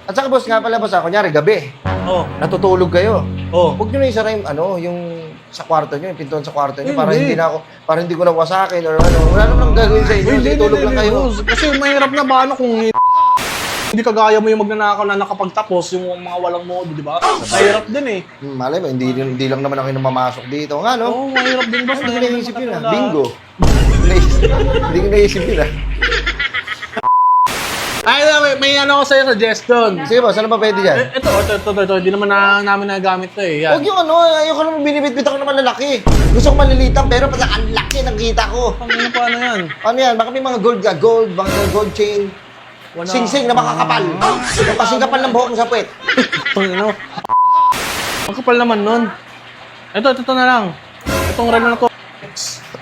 At saka boss nga pala boss, kunyari gabi, Oh. natutulog kayo. Oh. Huwag nyo na isara yung, yung sa kwarto nyo, yung pintuan sa kwarto nyo, para Hindi. para hindi ko nawasakin or ano. Wala namang gagawin sa inyo, hindi tulog lang kayo. boss. Kasi mahirap na ba kung hindi kagaya mo yung magnanakaw na nakapagtapos, yung mga walang modo, di ba? Mahirap din eh. Malay mo, hindi lang naman ako yung mamasok dito. Nga, no? Oo, mahirap din boss. Hindi ko naisip yun, Talaga. Bingo. Hindi ko naisip yun, Ay, may ano ko sa'yo suggestion. Sige boss, ano ba pwede dyan? Ito. Hindi naman namin nagamit to eh. Yan. Huwag yung ayoko naman binibitbit ako naman lalaki. Gusto ko malilitan, pero pag ang laki ng kita ko. Ano pa ano yan? Ano yan? Baka may mga mga gold chain. Wala. Sing-sing na makakapal. Yung kasing kapal ng buhok ng sapwet. Ano? Ang kapal naman nun. Ito na lang. Itong relo na to.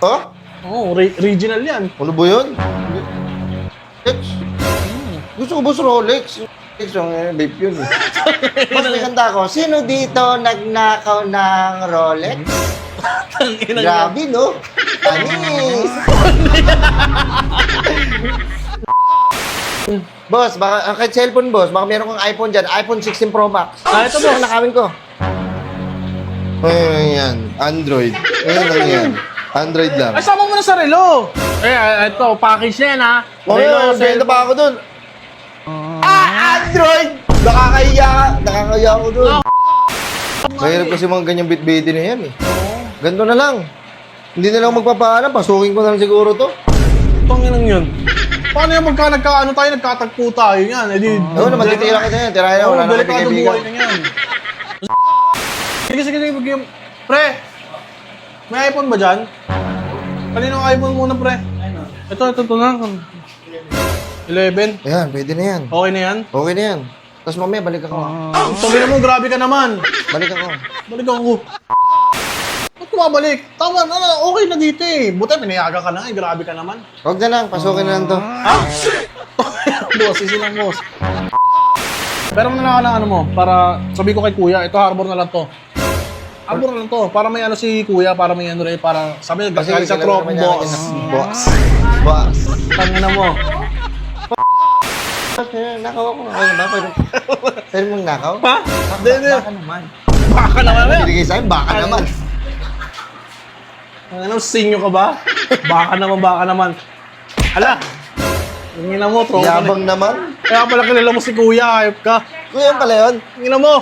Oh? Oo, original yan. Ano ba yun? Rolex? Gusto ko boss Rolex. Rolex yung vape yun eh. Mas may kanta ko, sino dito nagnakaw ng Rolex? Grabe no? Anis! Boss, baka kahit cellphone boss, baka meron kang iPhone dyan, iPhone 16 Pro Max. Ito boss. Nakawin ko. Ayun yan, Android. Ayun lang yan. Android lang. Ay, sama mo na sa relo. Ito, package na yan ha. Oh, benta pa ako dun. Android! Nakakahiya ako dun. Mahirap kasi mga ganyang bit-biti na yan eh. Ganito na lang. Hindi na lang magpapaalam, pasukin ko na lang siguro to. Panginang yun. Paano yung nagkatagpo tayo yan? Eh di... Oo na, magtitira kita yan. Tirahin na, wala na delikado kaibigan. buhay na yan. Sige. Pre, may iPhone ba dyan? Kanino ang iPhone muna, pre? Ito na. 11. Ayan, pwede na yan. Okay na yan? Okay na yan. Tapos mamaya, balik ako. Sabi na mo, grabe ka naman. Balik ako. Balik ako. Ba't kumabalik? Tama na, okay na dito eh. Buti, pinayaga ka na eh. Grabe ka naman. Huwag na lang, pasukin na lang to. Ha? Boss, isi lang, boss. Pero mo na lang ano mo, para sabi ko kay kuya, ito harbor na lang to. Harbor na lang to, para may ano si kuya, para may ano rin, para sabi Kasi galing sa kilala trop, naman niya boss. akin na- Boss. Tangina mo. Nakaw ako. Ano ba? Pwede mong nakaw? Ha? Hindi. Baka naman. Baka naman yan. Binigay sa'yo, baka naman. Ano, sinyo ka ba? Baka naman. Ala! Yung ina mo, tropa na. Yabang naman. Kaya pala kilala mo si kuya, ayop ka. Kuya, yan pala yun. Yung ina mo.